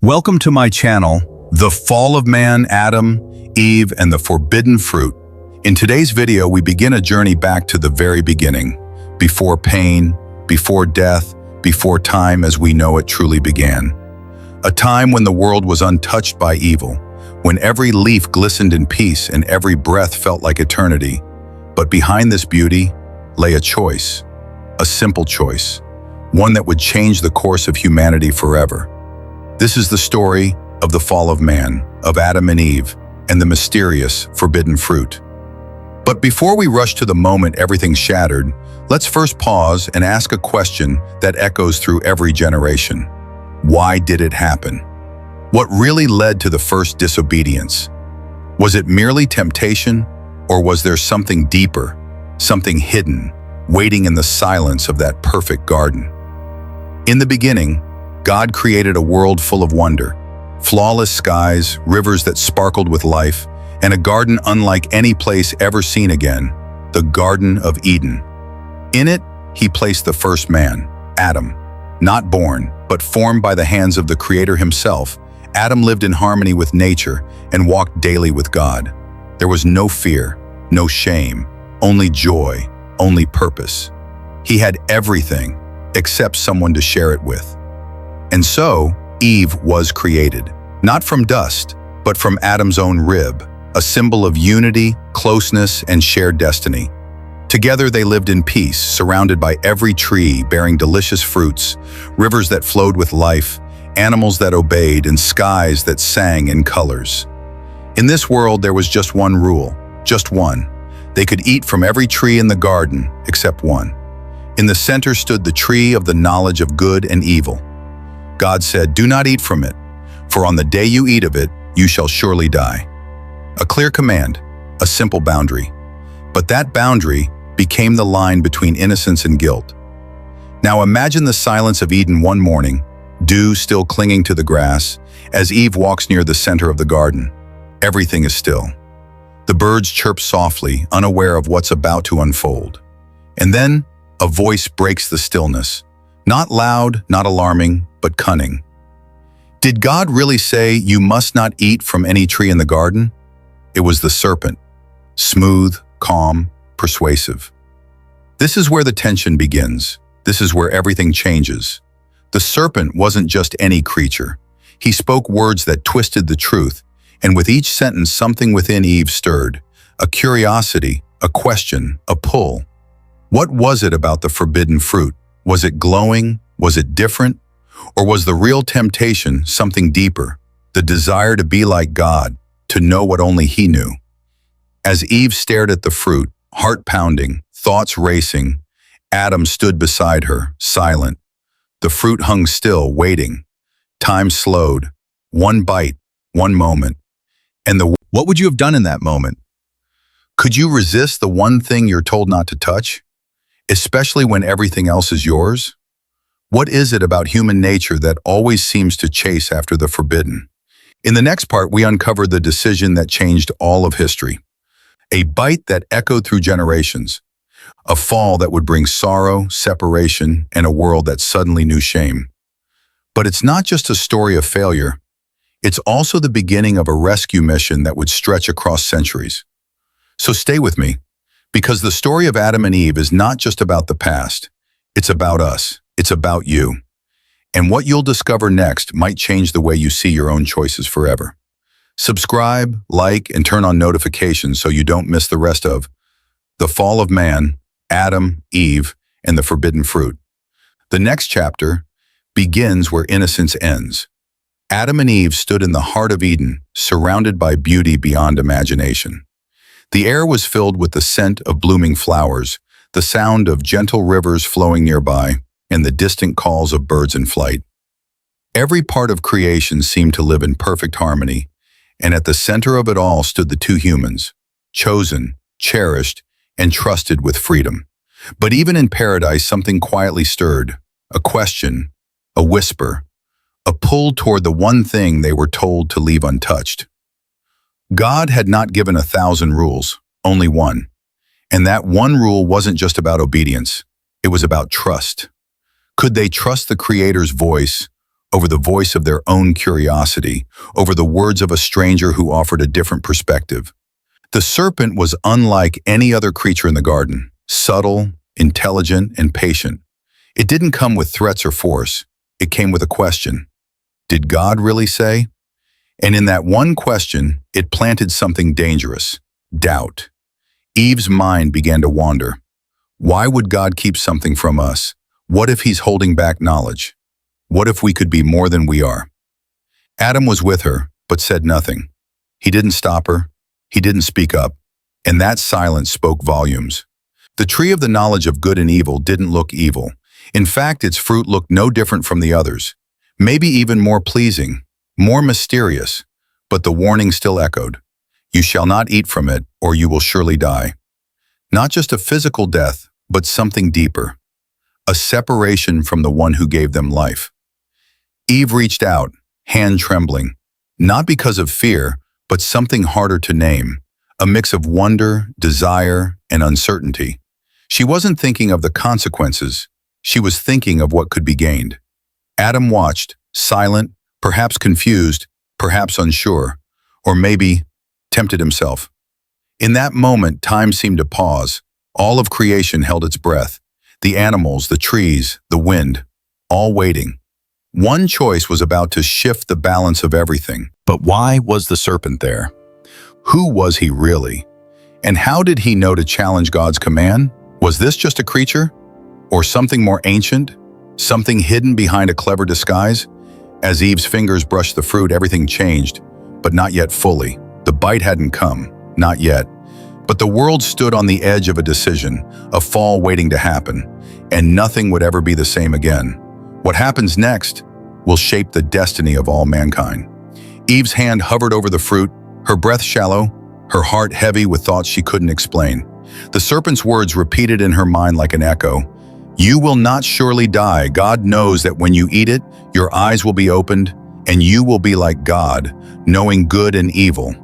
Welcome to my channel, The Fall of Man, Adam, Eve, and the Forbidden Fruit. In today's video, we begin a journey back to the very beginning, before pain, before death, before time as we know it truly began. A time when the world was untouched by evil, when every leaf glistened in peace and every breath felt like eternity. But behind this beauty lay a choice, a simple choice, one that would change the course of humanity forever. This is the story of the fall of man, of Adam and Eve, and the mysterious forbidden fruit. But before we rush to the moment everything shattered, let's first pause and ask a question that echoes through every generation. Why did it happen? What really led to the first disobedience? Was it merely temptation, or was there something deeper, something hidden, waiting in the silence of that perfect garden? In the beginning, God created a world full of wonder, flawless skies, rivers that sparkled with life, and a garden unlike any place ever seen again, the Garden of Eden. In it, he placed the first man, Adam. Not born, but formed by the hands of the Creator himself, Adam lived in harmony with nature and walked daily with God. There was no fear, no shame, only joy, only purpose. He had everything except someone to share it with. And so, Eve was created, not from dust, but from Adam's own rib, a symbol of unity, closeness, and shared destiny. Together they lived in peace, surrounded by every tree bearing delicious fruits, rivers that flowed with life, animals that obeyed, and skies that sang in colors. In this world there was just one rule, just one. They could eat from every tree in the garden, except one. In the center stood the tree of the knowledge of good and evil. God said, "Do not eat from it, for on the day you eat of it, you shall surely die." A clear command, a simple boundary. But that boundary became the line between innocence and guilt. Now imagine the silence of Eden one morning, dew still clinging to the grass, as Eve walks near the center of the garden. Everything is still. The birds chirp softly, unaware of what's about to unfold. And then, a voice breaks the stillness. Not loud, not alarming, but cunning. Did God really say, "You must not eat from any tree in the garden"? It was the serpent. Smooth, calm, persuasive. This is where the tension begins. This is where everything changes. The serpent wasn't just any creature. He spoke words that twisted the truth, and with each sentence something within Eve stirred. A curiosity, a question, a pull. What was it about the forbidden fruit? Was it glowing? Was it different? Or was the real temptation something deeper? The desire to be like God, to know what only He knew. As Eve stared at the fruit, heart pounding, thoughts racing, Adam stood beside her, silent. The fruit hung still, waiting. Time slowed. One bite, one moment. And what would you have done in that moment? Could you resist the one thing you're told not to touch? Especially when everything else is yours? What is it about human nature that always seems to chase after the forbidden? In the next part, we uncover the decision that changed all of history. A bite that echoed through generations. A fall that would bring sorrow, separation, and a world that suddenly knew shame. But it's not just a story of failure. It's also the beginning of a rescue mission that would stretch across centuries. So stay with me, because the story of Adam and Eve is not just about the past. It's about us. It's about you. And what you'll discover next might change the way you see your own choices forever. Subscribe, like, and turn on notifications so you don't miss the rest of The Fall of Man, Adam, Eve, and the Forbidden Fruit. The next chapter begins where innocence ends. Adam and Eve stood in the heart of Eden, surrounded by beauty beyond imagination. The air was filled with the scent of blooming flowers, the sound of gentle rivers flowing nearby, and the distant calls of birds in flight. Every part of creation seemed to live in perfect harmony, and at the center of it all stood the two humans, chosen, cherished, and trusted with freedom. But even in paradise, something quietly stirred, a question, a whisper, a pull toward the one thing they were told to leave untouched. God had not given 1,000 rules, only one. And that one rule wasn't just about obedience, it was about trust. Could they trust the Creator's voice, over the voice of their own curiosity, over the words of a stranger who offered a different perspective. The serpent was unlike any other creature in the garden, subtle, intelligent, and patient. It didn't come with threats or force. It came with a question. Did God really say? And in that one question, it planted something dangerous: doubt. Eve's mind began to wander. Why would God keep something from us? What if he's holding back knowledge? What if we could be more than we are? Adam was with her, but said nothing. He didn't stop her. He didn't speak up. And that silence spoke volumes. The tree of the knowledge of good and evil didn't look evil. In fact, its fruit looked no different from the others. Maybe even more pleasing, more mysterious. But the warning still echoed. You shall not eat from it, or you will surely die. Not just a physical death, but something deeper. A separation from the one who gave them life. Eve reached out, hand trembling, not because of fear, but something harder to name, a mix of wonder, desire, and uncertainty. She wasn't thinking of the consequences. She was thinking of what could be gained. Adam watched, silent, perhaps confused, perhaps unsure, or maybe tempted himself. In that moment, time seemed to pause. All of creation held its breath. The animals, the trees, the wind, all waiting. One choice was about to shift the balance of everything. But why was the serpent there? Who was he really? And how did he know to challenge God's command? Was this just a creature? Or something more ancient? Something hidden behind a clever disguise? As Eve's fingers brushed the fruit, everything changed, but not yet fully. The bite hadn't come, not yet. But the world stood on the edge of a decision, a fall waiting to happen, and nothing would ever be the same again. What happens next will shape the destiny of all mankind. Eve's hand hovered over the fruit, her breath shallow, her heart heavy with thoughts she couldn't explain. The serpent's words repeated in her mind like an echo. You will not surely die. God knows that when you eat it, your eyes will be opened, and you will be like God, knowing good and evil.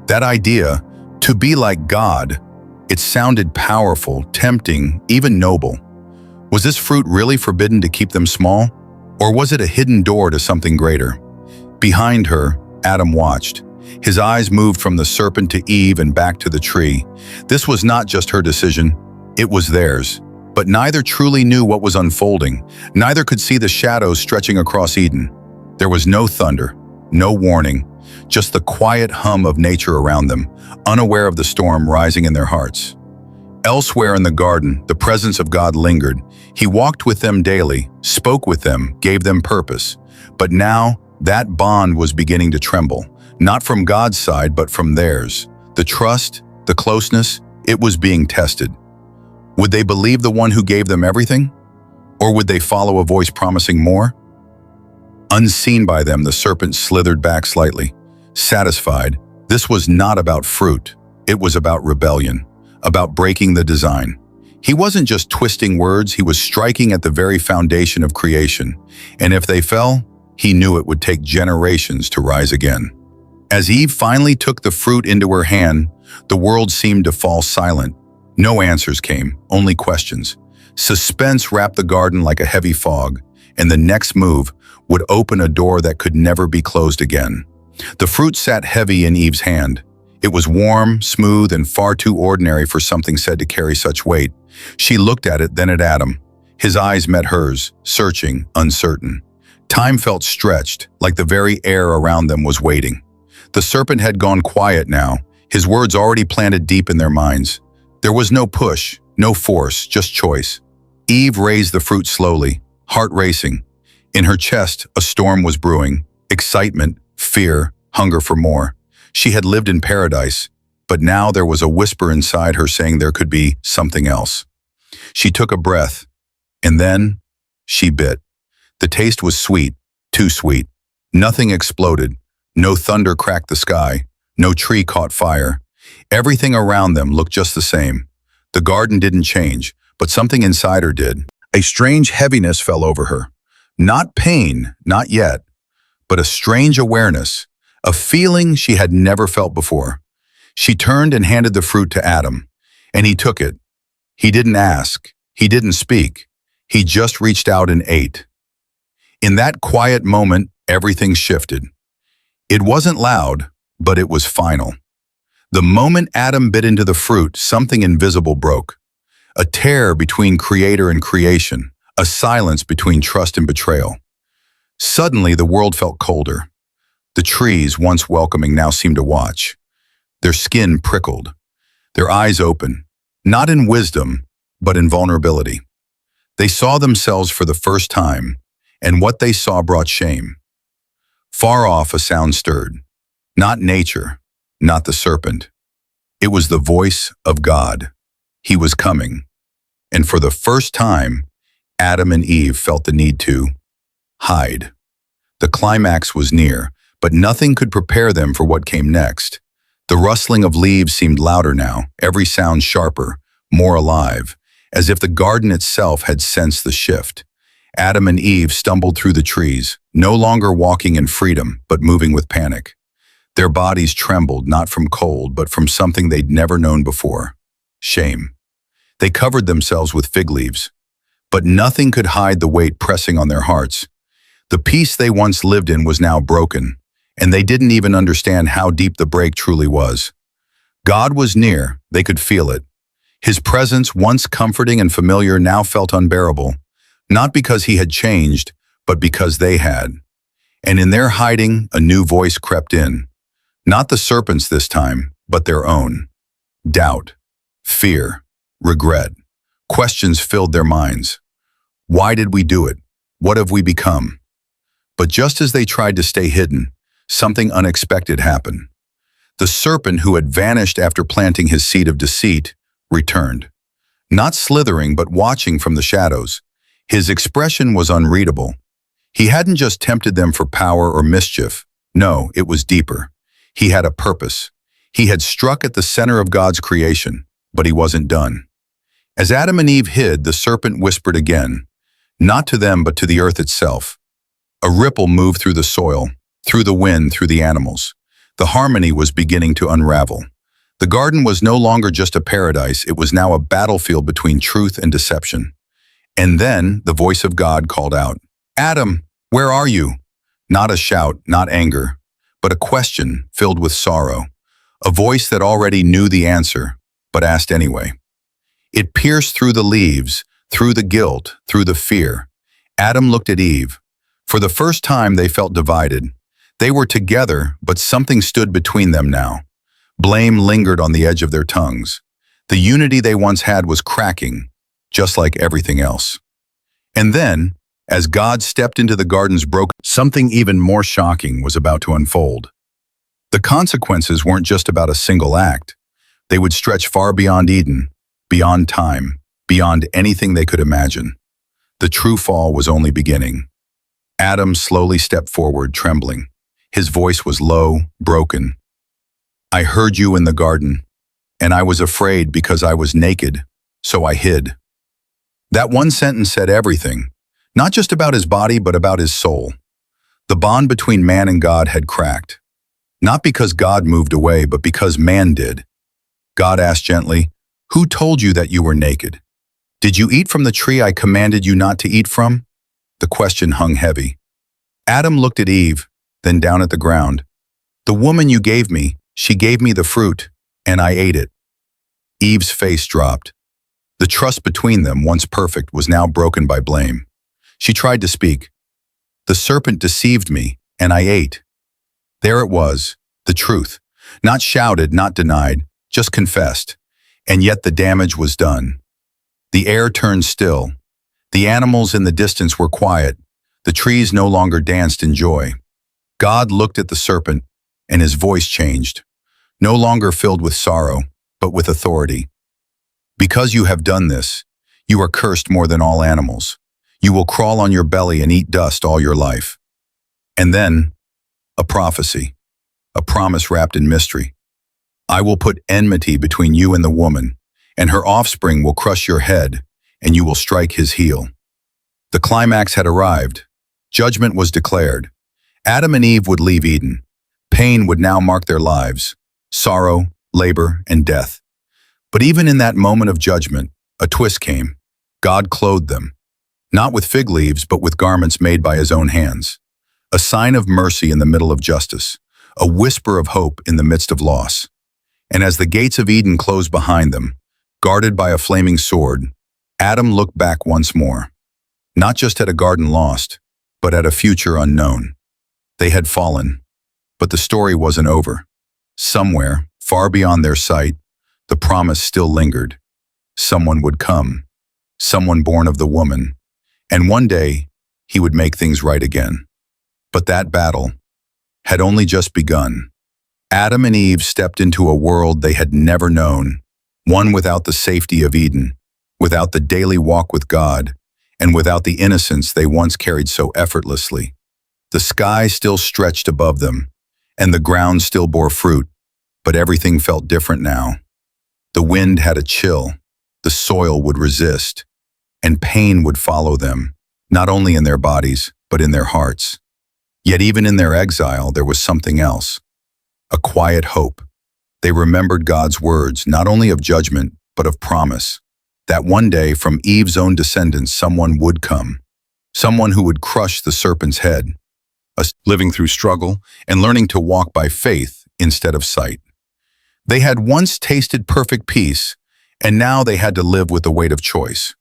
That idea, to be like God, it sounded powerful, tempting, even noble. Was this fruit really forbidden to keep them small? Or was it a hidden door to something greater? Behind her, Adam watched. His eyes moved from the serpent to Eve and back to the tree. This was not just her decision, it was theirs. But neither truly knew what was unfolding. Neither could see the shadows stretching across Eden. There was no thunder, no warning, just the quiet hum of nature around them, unaware of the storm rising in their hearts. Elsewhere in the garden, the presence of God lingered. He walked with them daily, spoke with them, gave them purpose. But now, that bond was beginning to tremble, not from God's side, but from theirs. The trust, the closeness, it was being tested. Would they believe the one who gave them everything? Or would they follow a voice promising more? Unseen by them, the serpent slithered back slightly. Satisfied, this was not about fruit. It was about rebellion, about breaking the design. He wasn't just twisting words, he was striking at the very foundation of creation. And if they fell, he knew it would take generations to rise again. As Eve finally took the fruit into her hand, the world seemed to fall silent. No answers came, only questions. Suspense wrapped the garden like a heavy fog, and the next move would open a door that could never be closed again. The fruit sat heavy in Eve's hand. It was warm, smooth, and far too ordinary for something said to carry such weight. She looked at it, then at Adam. His eyes met hers, searching, uncertain. Time felt stretched, like the very air around them was waiting. The serpent had gone quiet now, his words already planted deep in their minds. There was no push, no force, just choice. Eve raised the fruit slowly, heart racing. In her chest, a storm was brewing. Excitement, fear, hunger for more. She had lived in paradise, but now there was a whisper inside her saying there could be something else. She took a breath, and then she bit. The taste was sweet, too sweet. Nothing exploded. No thunder cracked the sky. No tree caught fire. Everything around them looked just the same. The garden didn't change, but something inside her did. A strange heaviness fell over her. Not pain, not yet, but a strange awareness, a feeling she had never felt before. She turned and handed the fruit to Adam, and he took it. He didn't ask. He didn't speak. He just reached out and ate. In that quiet moment, everything shifted. It wasn't loud, but it was final. The moment Adam bit into the fruit, something invisible broke. A tear between creator and creation, a silence between trust and betrayal. Suddenly, the world felt colder. The trees, once welcoming, now seemed to watch. Their skin prickled, their eyes open, not in wisdom, but in vulnerability. They saw themselves for the first time, and what they saw brought shame. Far off, a sound stirred. Not nature, not the serpent. It was the voice of God. He was coming. And for the first time, Adam and Eve felt the need to hide. The climax was near, but nothing could prepare them for what came next. The rustling of leaves seemed louder now, every sound sharper, more alive, as if the garden itself had sensed the shift. Adam and Eve stumbled through the trees, no longer walking in freedom, but moving with panic. Their bodies trembled, not from cold, but from something they'd never known before: shame. They covered themselves with fig leaves, but nothing could hide the weight pressing on their hearts. The peace they once lived in was now broken, and they didn't even understand how deep the break truly was. God was near, they could feel it. His presence, once comforting and familiar, now felt unbearable, not because he had changed, but because they had. And in their hiding, a new voice crept in. Not the serpent's this time, but their own. Doubt, fear, regret. Questions filled their minds. Why did we do it? What have we become? But just as they tried to stay hidden, something unexpected happened. The serpent, who had vanished after planting his seed of deceit, returned. Not slithering, but watching from the shadows. His expression was unreadable. He hadn't just tempted them for power or mischief. No, it was deeper. He had a purpose. He had struck at the center of God's creation, but he wasn't done. As Adam and Eve hid, the serpent whispered again, not to them, but to the earth itself. A ripple moved through the soil, through the wind, through the animals. The harmony was beginning to unravel. The garden was no longer just a paradise, it was now a battlefield between truth and deception. And then the voice of God called out, "Adam, where are you?" Not a shout, not anger, but a question filled with sorrow. A voice that already knew the answer, but asked anyway. It pierced through the leaves, through the guilt, through the fear. Adam looked at Eve. For the first time, they felt divided. They were together, but something stood between them now. Blame lingered on the edge of their tongues. The unity they once had was cracking, just like everything else. And then, as God stepped into the garden's broken, something even more shocking was about to unfold. The consequences weren't just about a single act. They would stretch far beyond Eden, beyond time, beyond anything they could imagine. The true fall was only beginning. Adam slowly stepped forward, trembling. His voice was low, broken. "I heard you in the garden, and I was afraid because I was naked, so I hid." That one sentence said everything, not just about his body, but about his soul. The bond between man and God had cracked. Not because God moved away, but because man did. God asked gently, "Who told you that you were naked? Did you eat from the tree I commanded you not to eat from?" The question hung heavy. Adam looked at Eve, then down at the ground. "The woman you gave me, she gave me the fruit, and I ate it." Eve's face dropped. The trust between them, once perfect, was now broken by blame. She tried to speak. "The serpent deceived me, and I ate." There it was, the truth. Not shouted, not denied, just confessed. And yet the damage was done. The air turned still. The animals in the distance were quiet. The trees no longer danced in joy. God looked at the serpent, and his voice changed, no longer filled with sorrow, but with authority. "Because you have done this, you are cursed more than all animals. You will crawl on your belly and eat dust all your life." And then, a prophecy, a promise wrapped in mystery. "I will put enmity between you and the woman, and her offspring will crush your head, and you will strike his heel." The climax had arrived. Judgment was declared. Adam and Eve would leave Eden. Pain would now mark their lives, sorrow, labor, and death. But even in that moment of judgment, a twist came. God clothed them. not with fig leaves, but with garments made by his own hands. A sign of mercy in the middle of justice, a whisper of hope in the midst of loss. And as the gates of Eden closed behind them, guarded by a flaming sword, Adam looked back once more, not just at a garden lost, but at a future unknown. They had fallen, but the story wasn't over. Somewhere, far beyond their sight, the promise still lingered. Someone would come, someone born of the woman, and one day he would make things right again. But that battle had only just begun. Adam and Eve stepped into a world they had never known, one without the safety of Eden, without the daily walk with God, and without the innocence they once carried so effortlessly. The sky still stretched above them, and the ground still bore fruit, but everything felt different now. The wind had a chill, the soil would resist, and pain would follow them, not only in their bodies, but in their hearts. Yet even in their exile, there was something else, a quiet hope. They remembered God's words, not only of judgment, but of promise, that one day from Eve's own descendants someone would come, someone who would crush the serpent's head, living through struggle and learning to walk by faith instead of sight. They had once tasted perfect peace, and now they had to live with the weight of choice.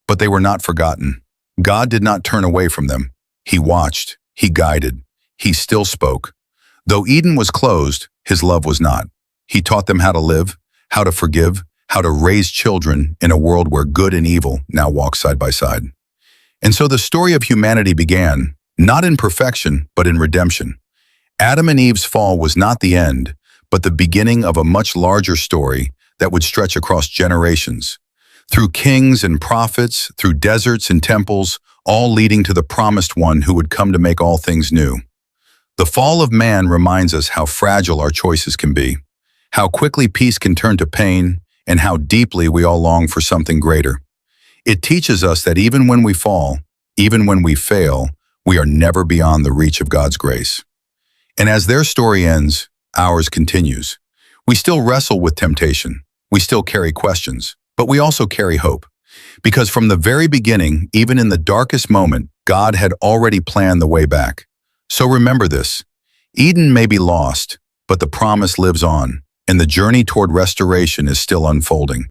But they were not forgotten. God did not turn away from them. He watched, he guided, he still spoke. Though Eden was closed, his love was not. He taught them how to live, how to forgive, how to raise children in a world where good and evil now walk side by side. And so the story of humanity began, not in perfection, but in redemption. Adam and Eve's fall was not the end, but the beginning of a much larger story that would stretch across generations. Through kings and prophets, through deserts and temples, all leading to the promised one who would come to make all things new. The fall of man reminds us how fragile our choices can be, how quickly peace can turn to pain, and how deeply we all long for something greater. It teaches us that even when we fall, even when we fail, we are never beyond the reach of God's grace. And as their story ends, ours continues. We still wrestle with temptation. We still carry questions, but we also carry hope. Because from the very beginning, even in the darkest moment, God had already planned the way back. So remember this, Eden may be lost, but the promise lives on, and the journey toward restoration is still unfolding.